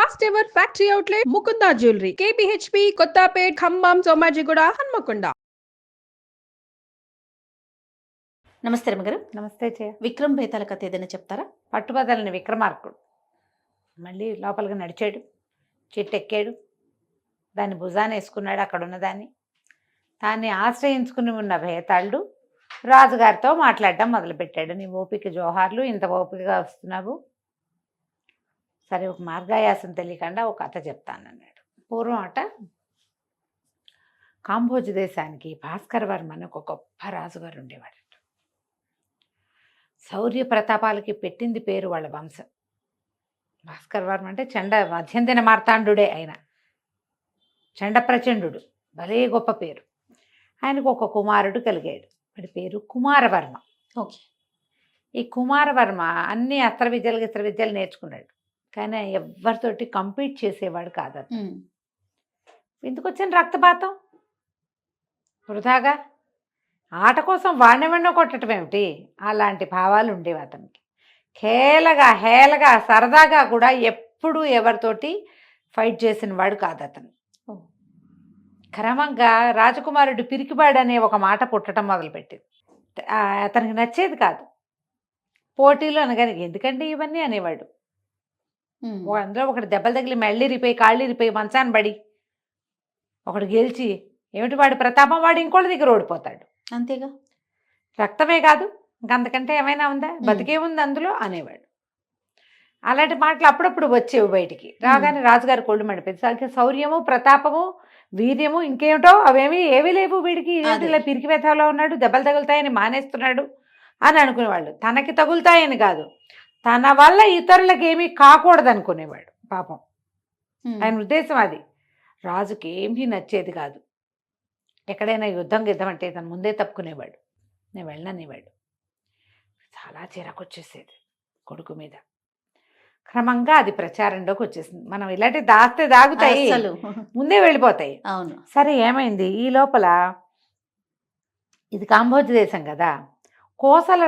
First ever factory outlet Mukunda jewellery KPHB Kothapet Khammam Somajiguda Hanamkonda. నమస్తే రమగారు. నమస్తే చే. విక్రమ్ బేతాల కథ ఏదైనా చెప్తారా? పట్టుబదలని విక్రమార్కుడు మళ్ళీ లోపలికి నడిచాడు, చెట్టెక్కాడు, దాన్ని భుజాన వేసుకున్నాడు. అక్కడ ఉన్నదాన్ని దాన్ని ఆశ్రయించుకుని ఉన్న భేతాళుడు రాజుగారితో మాట్లాడడం మొదలుపెట్టాడు. నీ ఓపిక జోహార్లు, ఇంత ఓపికగా వస్తున్నావు, సరే ఒక మార్గాయాసం తెలియకుండా ఒక కథ చెప్తానన్నాడు. పూర్వం అట కాంబోజ్ దేశానికి భాస్కర వర్మ అని ఒక గొప్ప రాజుగారు ఉండేవాడట. శౌర్య ప్రతాపాలకి పెట్టింది పేరు వాళ్ళ వంశం. భాస్కర వర్మ అంటే మధ్యందిన మార్తాండుడే. ఆయన చండ ప్రచండు, భలే గొప్ప పేరు. ఆయనకు ఒక కుమారుడు కలిగాడు, వాడి పేరు కుమారవర్మ. ఓకే. ఈ కుమారవర్మ అన్ని అస్త్ర విద్యలు నేర్చుకున్నాడు, కానీ ఎవరితోటి కంపీట్ చేసేవాడు కాదు. ఎందుకు వచ్చిన రక్తపాతం వృధాగా? ఆట కోసం వాడినెవన్నో కొట్టడం ఏమిటి? అలాంటి భావాలు ఉండేవి అతనికి. హేళగా సరదాగా కూడా ఎప్పుడూ ఎవరితోటి ఫైట్ చేసిన వాడు కాదు అతను. క్రమంగా రాజకుమారుడు పిరికివాడనే ఒక మాట పుట్టడం మొదలుపెట్టింది. అతనికి నచ్చేది కాదు. పోటీలు అనగానే ఎందుకండి ఇవన్నీ అనేవాడు. అందులో ఒకటి దెబ్బలు తగిలి మెళ్ళిరిపోయి కాళ్ళిరిపోయి మంచాన్ని పడి ఒకడు గెలిచి ఏమిటి వాడి ప్రతాపం, వాడు ఇంకోళ్ళ దగ్గర ఓడిపోతాడు. అంతేగా, రక్తమే కాదు ఇంకంతకంటే ఏమైనా ఉందా, బతికే ఉంది అందులో అనేవాడు. అలాంటి మాటలు అప్పుడప్పుడు వచ్చేవి బయటికి. రాగానే రాజుగారి కొళ్ళు మండిపోయింది. శౌర్యము, ప్రతాపము, వీర్యము, ఇంకేమిటో ఏవీ లేవు వీడికి. ఇలా పిరికి వ్యథలో ఉన్నాడు, దెబ్బలు తగులుతాయని మానేస్తున్నాడు అని అనుకునేవాళ్ళు. తనకి తగులుతాయని కాదు, తన వల్ల ఇతరులకు ఏమీ కాకూడదు అనుకునేవాడు. పాపం ఆయన ఉద్దేశం అది. రాజుకి ఏమీ నచ్చేది కాదు. ఎక్కడైనా యుద్ధం అంటే తను ముందే తప్పుకునేవాడు, నేను వెళ్ళననేవాడు. చాలా చిరాకు వచ్చేసేది కొడుకు మీద. క్రమంగా అది ప్రచారంలోకి వచ్చేసింది. మనం ఇలాంటి దాస్తే దాగుతాయి, ముందే వెళ్ళిపోతాయి. అవును. సరే ఏమైంది, ఈ లోపల ఇది కాంబోజ్ దేశం కదా, కోసల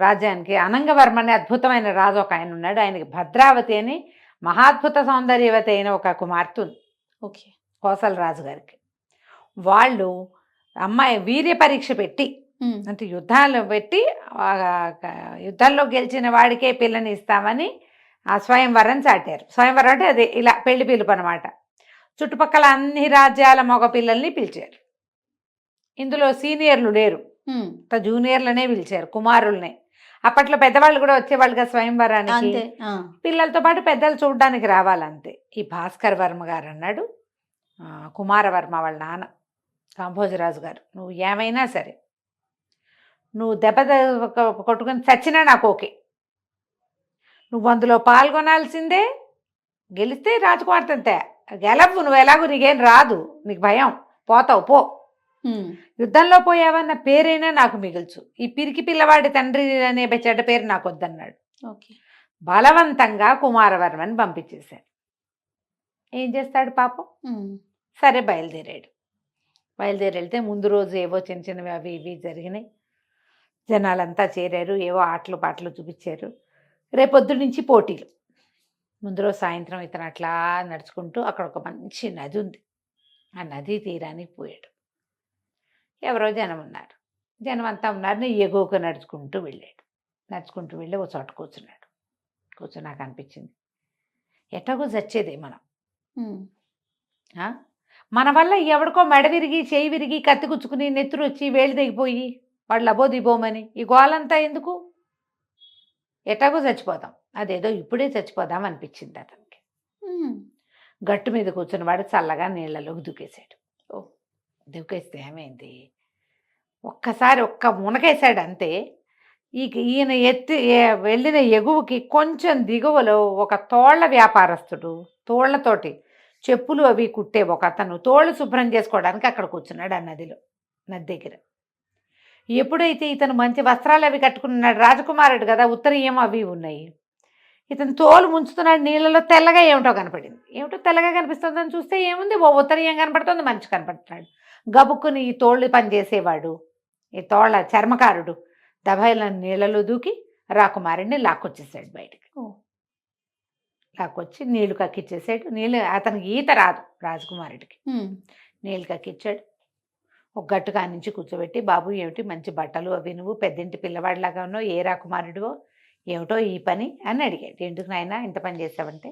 రాజ్యానికి అనంగవర్మ అనే అద్భుతమైన రాజు ఒక ఆయన ఉన్నాడు. ఆయనకి భద్రావతి అని మహాద్భుత సౌందర్యవతి అయిన ఒక కుమార్తె ఉంది. ఓకే. కోసల రాజు గారికి వాళ్ళు అమ్మాయి వీర్య పరీక్ష పెట్టి, అంటే యుద్ధాల్లో గెలిచిన వాడికే పిల్లని ఇస్తామని ఆ స్వయంవరం చాటారు. స్వయంవరం అంటే అదే ఇలా పెళ్లి పిలుపు అనమాట. చుట్టుపక్కల అన్ని రాజ్యాల మగ పిల్లల్ని పిలిచారు. ఇందులో సీనియర్లు లేరు, జూనియర్లనే పిలిచారు, కుమారులనే. అప్పట్లో పెద్దవాళ్ళు కూడా వచ్చేవాళ్ళుగా స్వయంవరానికి. పిల్లలతో పాటు పెద్దలు చూడడానికి రావాలంతే. ఈ భాస్కర వర్మ గారు అన్నాడు, కుమారవర్మ వాళ్ళ నాన్న కాంభోజరాజు గారు, నువ్వు ఏమైనా సరే, నువ్వు దెబ్బ కొట్టుకుని చచ్చినా నాకు ఓకే, నువ్వు అందులో పాల్గొనాల్సిందే. గెలిస్తే రాజకుమార్తె అంతే, గెలవు, నువ్వు ఎలాగో నీకేం రాదు, నీకు భయం, పోతావు పో. యుద్ధంలో పోయావన్న పేరైనా నాకు మిగుల్చు, ఈ పిరికి పిల్లవాడి తండ్రి అనే చెడ్డ పేరు నాకు వద్దన్నాడు. ఓకే. బలవంతంగా కుమారవర్మని పంపించేశాడు. ఏం చేస్తాడు పాపం. సరే బయలుదేరాడు. వెళ్తే ముందు రోజు ఏవో చిన్న చిన్నవి అవి ఇవి జరిగినాయి. జనాలంతా చేరారు, ఏవో ఆటలు పాటలు చూపించారు. రేపొద్దు నుంచి పోటీలు. ముందు రోజు సాయంత్రం ఇతను అట్లా నడుచుకుంటూ అక్కడ ఒక మంచి నది ఉంది, ఆ నదీ తీరానికి పోయాడు. ఎవరో జనం ఉన్నారు, జనం అంతా ఉన్నారు. ఎగువకు నడుచుకుంటూ వెళ్ళి ఒక చోట కూర్చుని నాకు అనిపించింది, ఎట్టగో చచ్చేదే మనం. మన వల్ల ఎవడికో మెడ విరిగి, చేయి విరిగి, కత్తి గుచ్చుకుని, నెత్తురు వచ్చి, వేళ్ళు దిగిపోయి వాళ్ళు అబోదిబోమని ఈ గోలంతా ఎందుకు? ఎటాగో చచ్చిపోదాం, అదేదో ఇప్పుడే చచ్చిపోదాం అనిపించింది అతనికి. గట్టు మీద కూర్చుని వాడు చల్లగా నీళ్ళలోకి దూకేశాడు. దూకేస్తే ఏమైంది, ఒక్కసారి ఒక్క మునకేశాడు అంతే. ఈయన వెళ్ళిన ఎగువకి కొంచెం దిగువలో ఒక తోళ్ల వ్యాపారస్తుడు తోళ్లతోటి చెప్పులు అవి కుట్టే ఒక అతను తోళ్ళు శుభ్రం చేసుకోవడానికి అక్కడ కూర్చున్నాడు ఆ నది దగ్గర. ఎప్పుడైతే ఇతను మంచి వస్త్రాలు అవి కట్టుకున్నాడు, రాజకుమారుడు కదా, ఉత్తరీయం అవి ఉన్నాయి, ఇతను తోలు ముంచుతున్నాడు నీళ్ళలో. తెల్లగా ఏమిటో కనపడింది. ఏమిటో తెల్లగా కనిపిస్తుందని చూస్తే ఏముంది, ఓ ఉత్తరీయం కనపడుతుంది, మనిషి కనపడుతున్నాడు. గబుక్కుని ఈ తోళ్ళు పనిచేసేవాడు, ఈ తోళ్ళ చర్మకారుడు దబాయిల నీళ్ళలో దూకి రాకుమారుడిని లాక్కొచ్చేసాడు బయటికి. కక్కొచ్చి నీళ్లు కక్కిచ్చేసాడు. నీళ్ళు అతనికి ఈత రాదు రాజకుమారుడికి. నీళ్ళు కక్కిచ్చాడు. ఒక గట్టు కానించి కూర్చోబెట్టి, బాబు ఏమిటి మంచి బట్టలు అవి నువ్వు పెద్దింటి పిల్లవాడిలాగా ఉన్నావు, ఏ రాకుమారుడివో ఏమిటో ఈ పని అని అడిగాడు. ఎందుకు నాయనా ఇంత పని చేసావంటే,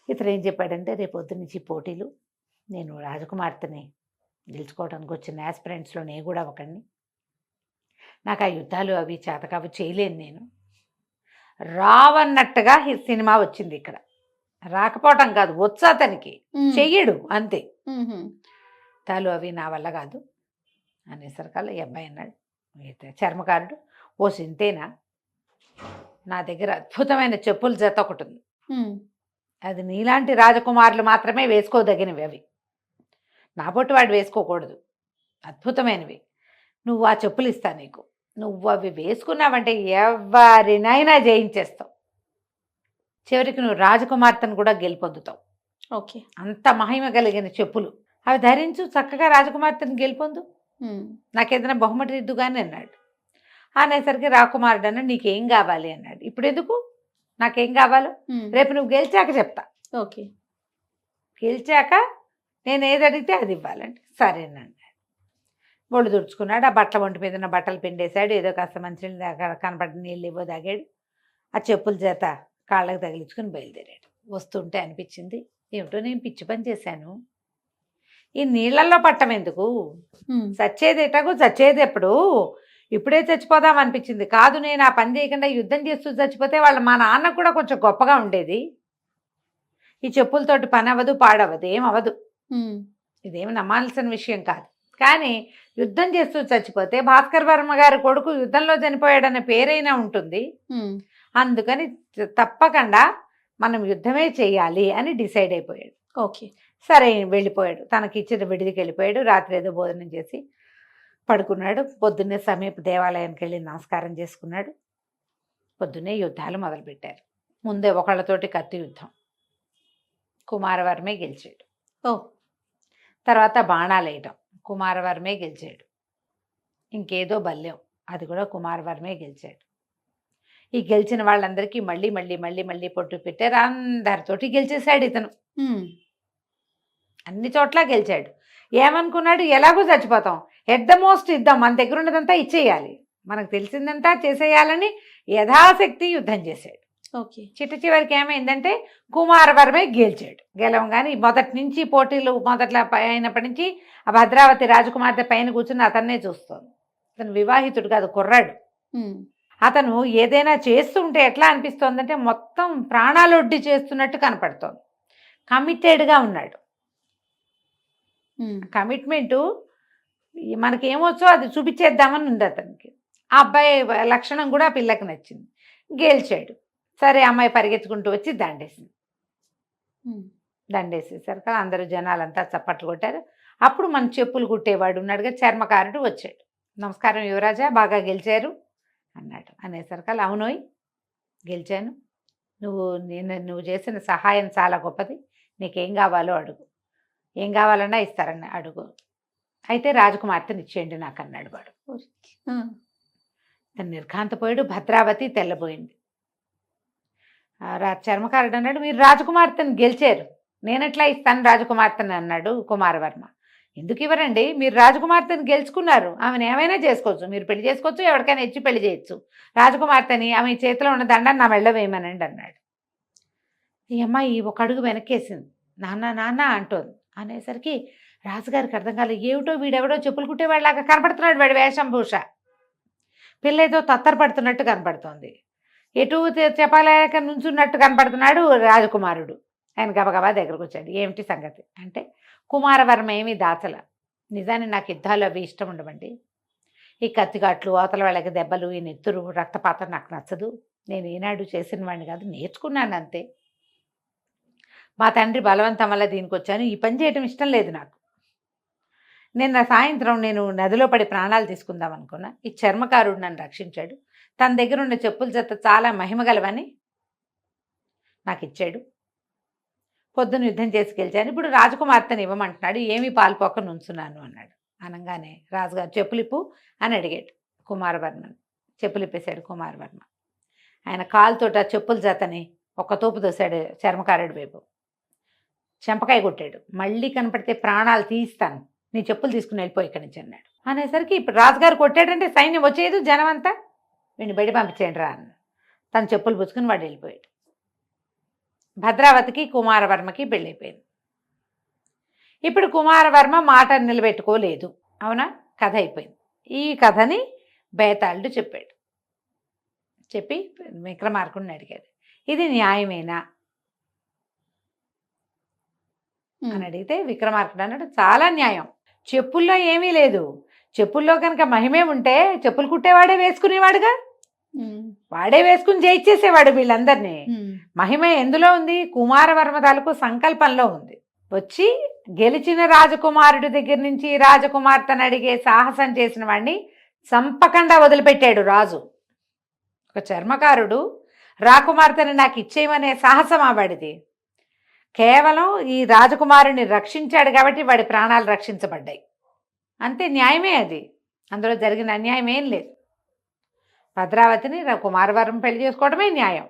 ఇతను ఏం చెప్పాడంటే, రేపు పొద్దున్న నుంచి పోటీలు, నేను రాజకుమార్తెని గెలుచుకోవడానికి వచ్చిన యాస్పిరెంట్స్లో నేను కూడా ఒకడిని, నాకు ఆ యుద్ధాలు అవి చేతకావు, చేయలేను నేను. రావన్నట్టుగా ఈ సినిమా వచ్చింది ఇక్కడ. రాకపోవటం కాదు, వచ్చు అతనికి, చెయ్యడు అంతే. తాలు అవి నా వల్ల కాదు అనేసరికల్లా ఈ అబ్బాయి అన్నాడు, చర్మకారుడు, ఓ సింతేనా, నా దగ్గర అద్భుతమైన చెప్పుల జత ఒకటి ఉంది, అది నీలాంటి రాజకుమారులు మాత్రమే వేసుకోదగినవి, అవి నా పొట్టు వాడు వేసుకోకూడదు, అద్భుతమైనవి, నువ్వు ఆ చెప్పులు ఇస్తా నీకు, నువ్వు అవి వేసుకున్నావంటే ఎవరినైనా జయించేస్తావు, చివరికి నువ్వు రాజకుమార్తెను కూడా గెలుపొందుతావు. ఓకే. అంత మహిమ కలిగిన చెప్పులు అవి ధరించు, చక్కగా రాజకుమార్తెను గెలుపొందు, నాకేదైనా బహుమతి ఇద్దుగాని అన్నాడు. అనేసరికి రాకుమారుడు అన్నాడు, నీకేం కావాలి అన్నాడు. ఇప్పుడు ఎందుకు, నాకేం కావాలో రేపు నువ్వు గెలిచాక చెప్తా. ఓకే. గెలిచాక నేను ఏది అడిగితే అది ఇవ్వాలండి. సరేనండి. ఒళ్ళు తుడుచుకున్నాడు. ఆ బట్టల ఒంటి మీద ఉన్న బట్టలు పిండేశాడు. ఏదో కాస్త మంచినీళ్ళు కనపడిన నీళ్ళు ఏవో తాగాడు. ఆ చెప్పుల చేత కాళ్ళకి తగిలించుకుని బయలుదేరాడు. వస్తుంటే అనిపించింది, ఏమిటో నేను పిచ్చి పని చేశాను, ఈ నీళ్ళల్లో పట్టం ఎందుకు, చచ్చేది ఎటాగో చచ్చేది ఎప్పుడు, ఇప్పుడే చచ్చిపోదాం అనిపించింది. కాదు, నేను ఆ పని చేయకుండా యుద్ధం చేస్తూ చచ్చిపోతే మా నాన్న కూడా కొంచెం గొప్పగా ఉండేది. ఈ చెప్పులతోటి పని అవ్వదు, పాడవదు, ఏమవ్వదు, ఇదేమి నమ్మాల్సిన విషయం కాదు. కానీ యుద్ధం చేస్తూ చచ్చిపోతే భాస్కర్ వర్మ గారి కొడుకు యుద్ధంలో చనిపోయాడనే పేరైనా ఉంటుంది, అందుకని తప్పకుండా మనం యుద్ధమే చేయాలి అని డిసైడ్ అయిపోయాడు. ఓకే. సరే వెళ్ళిపోయాడు, తనకి ఇచ్చిన విడిదికి వెళ్ళిపోయాడు. రాత్రి ఏదో భోజనం చేసి పడుకున్నాడు. పొద్దున్నే సమీప దేవాలయానికి వెళ్ళి నమస్కారం చేసుకున్నాడు. పొద్దున్నే యుద్ధాలు మొదలుపెట్టారు. ముందే ఒకళ్ళతోటి కత్తి యుద్ధం, కుమారవర్మే గెలిచాడు. తర్వాత బాణాలు వేయటం, కుమారవర్మే గెలిచాడు. ఇంకేదో బల్యం, అది కూడా కుమారవర్మే గెలిచాడు. ఈ గెలిచిన వాళ్ళందరికీ మళ్ళీ మళ్ళీ మళ్ళీ మళ్ళీ పొట్టు పెట్టారు. అందరితోటి గెలిచేశాడు ఇతను, అన్ని చోట్ల గెలిచాడు. ఏమనుకున్నాడు, ఎలాగో చచ్చిపోతాం, ఎట్ ద మోస్ట్ ఇద్దాం, మన దగ్గర ఉన్నదంతా ఇచ్చేయాలి, మనకు తెలిసిందంతా చేసేయాలని యథాశక్తి యుద్ధం చేశాడు. ఓకే. చిట్ట చివరికి ఏమైందంటే కుమారవర్మే గెలిచాడు. గెలవంగానే మొదటి నుంచి పోటీలు మొదట్లో అయినప్పటి నుంచి ఆ భద్రావతి రాజకుమార్తె పైన కూర్చుని అతన్నే చూస్తోంది. అతను వివాహితుడు కాదు, కుర్రాడు. అతను ఏదైనా చేస్తూ ఉంటే ఎట్లా అనిపిస్తోందంటే మొత్తం ప్రాణాలొడ్డి చేస్తున్నట్టు కనపడుతోంది. కమిటెడ్గా ఉన్నాడు. కమిట్మెంటు మనకేమొచ్చో అది చూపించేద్దామని ఉంది అతనికి. ఆ అబ్బాయి లక్షణం కూడా ఆ పిల్లకి నచ్చింది. గెలిచాడు. సరే, అమ్మాయి పరిగెత్తుకుంటూ వచ్చి దండేసింది. దండేసేసరికి అందరూ జనాలంతా చప్పట్లు కొట్టారు. అప్పుడు మన చెప్పులు కుట్టేవాడు ఉన్నాడుగా, చర్మకారుడు వచ్చాడు. నమస్కారం యువరాజా, బాగా గెలిచారు అన్నాడు. అనేసరికి అవునోయ్, గెలిచాను, నువ్వు చేసిన సహాయం చాలా గొప్పది, నీకేం కావాలో అడుగు, ఏం కావాలన్నా ఇస్తారన్న అడుగు, అయితే రాజకుమార్తెని ఇచ్చేయండి నాకు అన్నాడు వాడు. తను నిర్ఘాంతపోయాడు. భద్రావతి తెల్లబోయింది. చర్మకారుడు అన్నాడు, మీరు రాజకుమార్తెను గెలిచారు, నేనెట్లా ఇస్తాను రాజకుమార్తెని అన్నాడు కుమారవర్మ. ఎందుకు ఇవ్వరండి, మీరు రాజకుమార్తెని గెలుచుకున్నారు, ఆమెను ఏమైనా చేసుకోవచ్చు, మీరు పెళ్లి చేసుకోవచ్చు, ఎవరికైనా ఇచ్చి పెళ్లి చేయొచ్చు, రాజకుమార్తెని ఆమె చేతిలో ఉన్న దండాన్ని నా మెళ్ళ వేయమనండి అన్నాడు. ఈ అమ్మాయి ఒక అడుగు వెనక్కేసింది. నాన్న నాన్న అంటోంది. అనేసరికి రాజుగారికి అర్థం కాలేదు. ఏమిటో వీడెవడో చెప్పులు కుట్టేవాళ్ళలాగా కనపడుతున్నాడు, వాడి వేషంభూష, పిల్ల ఏదో తత్తరపడుతున్నట్టు కనపడుతోంది, ఎటు చెప్పలేక నుంచున్నట్టు కనపడుతున్నాడు రాజకుమారుడు. ఆయన గబగబా దగ్గరకు వచ్చాడు. ఏమిటి సంగతి అంటే, కుమారవర్మ ఏమీ దాచల, నిజాన్ని నాకు యుద్ధాలు అవి ఇష్టం ఉండవండి, ఈ కత్తిగాట్లు, అవతల వాళ్ళకి దెబ్బలు, ఈ నెత్తురు, రక్తపాతం నాకు నచ్చదు, నేను ఈనాడు చేసిన వాడిని కాదు, నేర్చుకున్నాను అంతే, మా తండ్రి బలవంతం వల్ల దీనికి వచ్చాను, ఈ పని చేయటం ఇష్టం లేదు నాకు. నిన్న సాయంత్రం నేను నదిలో పడి ప్రాణాలు తీసుకుందాం అనుకున్నా, ఈ చర్మకారుడు నన్ను రక్షించాడు, తన దగ్గర ఉన్న చెప్పుల జత చాలా మహిమగలవని నాకు ఇచ్చాడు, పొద్దున యుద్ధం చేసి గెలిచాను, ఇప్పుడు రాజకుమార్తెని ఇవ్వమంటున్నాడు, ఏమీ పాల్పోక నుంచున్నాను అన్నాడు. అనగానే రాజుగారు చెప్పులిప్పు అని అడిగాడు కుమారవర్మని. చెప్పులిప్పేశాడు కుమారవర్మ. ఆయన కాలుతోటి ఆ చెప్పుల జతని ఒక్క తోపు దోశాడు చర్మకారుడి వైపు, చెంపకాయ కొట్టాడు. మళ్ళీ కనపడితే ప్రాణాలు తీస్తాను, నీ చెప్పులు తీసుకుని వెళ్ళిపోయి ఇక్కడి నుంచి అన్నాడు. అనేసరికి ఇప్పుడు రాజుగారు కొట్టాడంటే సైన్యం వచ్చేది, జనం అంతా వీడిని బయట పంపించేయండి రా అన్న. తన చెప్పులు పుచ్చుకుని వాడు వెళ్ళిపోయాడు. భద్రావతికి కుమారవర్మకి పెళ్ళైపోయింది. ఇప్పుడు కుమారవర్మ మాట నిలబెట్టుకోలేదు, అవునా? కథ అయిపోయింది. ఈ కథని బేతాళుడు చెప్పాడు. చెప్పి విక్రమార్కుడిని అడిగాడు, ఇది న్యాయమేనా అని అడిగితే విక్రమార్కుడు అన్నాడు, చాలా న్యాయం. చెప్పుల్లో ఏమీ లేదు, చెప్పుల్లో కనుక మహిమే ఉంటే చెప్పులు కుట్టేవాడే వేసుకునేవాడుగా, వాడే వేసుకుని జయించేసేవాడు వీళ్ళందరినీ. మహిమ ఎందులో ఉంది? కుమారవర్మ తాలూకు సంకల్పంలో ఉంది. వచ్చి గెలిచిన రాజకుమారుడి దగ్గర నుంచి రాజకుమార్తెను అడిగే సాహసం చేసిన వాడిని చంపకుండా వదిలిపెట్టాడు రాజు. ఒక చర్మకారుడు రాకుమార్తెని నాకు ఇచ్చేయమనే సాహసం ఆ వాడిది. కేవలం ఈ రాజకుమారుని రక్షించాడు కాబట్టి వాడి ప్రాణాలు రక్షించబడ్డాయి. అంతే, న్యాయమే అది, అందులో జరిగిన అన్యాయం ఏం లేదు. భద్రావతిని కుమారవర్మ పెళ్లి చేసుకోవడమే న్యాయం.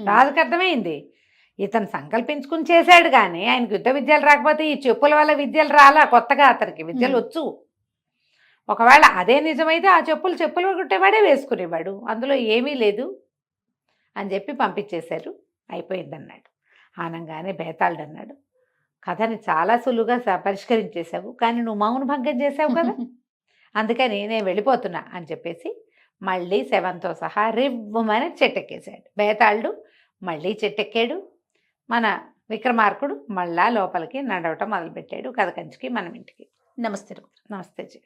రాజుకి అర్థమైంది, ఇతను సంకల్పించుకుని చేశాడు కానీ ఆయనకు యుద్ధ విద్యలు రాకపోతే ఈ చెప్పుల వల్ల విద్యలు రాలా, కొత్తగా అతనికి విద్యలు వచ్చు. ఒకవేళ అదే నిజమైతే ఆ చెప్పులు కుట్టేవాడే వేసుకునేవాడు, అందులో ఏమీ లేదు అని చెప్పి పంపించేశారు. అయిపోయిందన్నాడు. ఆనంగానే బేతాళుడు అన్నాడు, కథని చాలా సులువుగా పరిష్కరించేశావు, కానీ నువ్వు మౌనభంగం చేసావు కదా, అందుకని నేను వెళ్ళిపోతున్నా అని చెప్పేసి మళ్ళీ శవంతో సహా రివ్వుమని చెట్టెక్కేశాడు. బేతాళుడు మళ్ళీ చెట్టెక్కాడు. మన విక్రమార్కుడు మళ్ళా లోపలికి నడవటం మొదలుపెట్టాడు. కథ కంచికి మనం ఇంటికి. నమస్తే. నమస్తే జీ.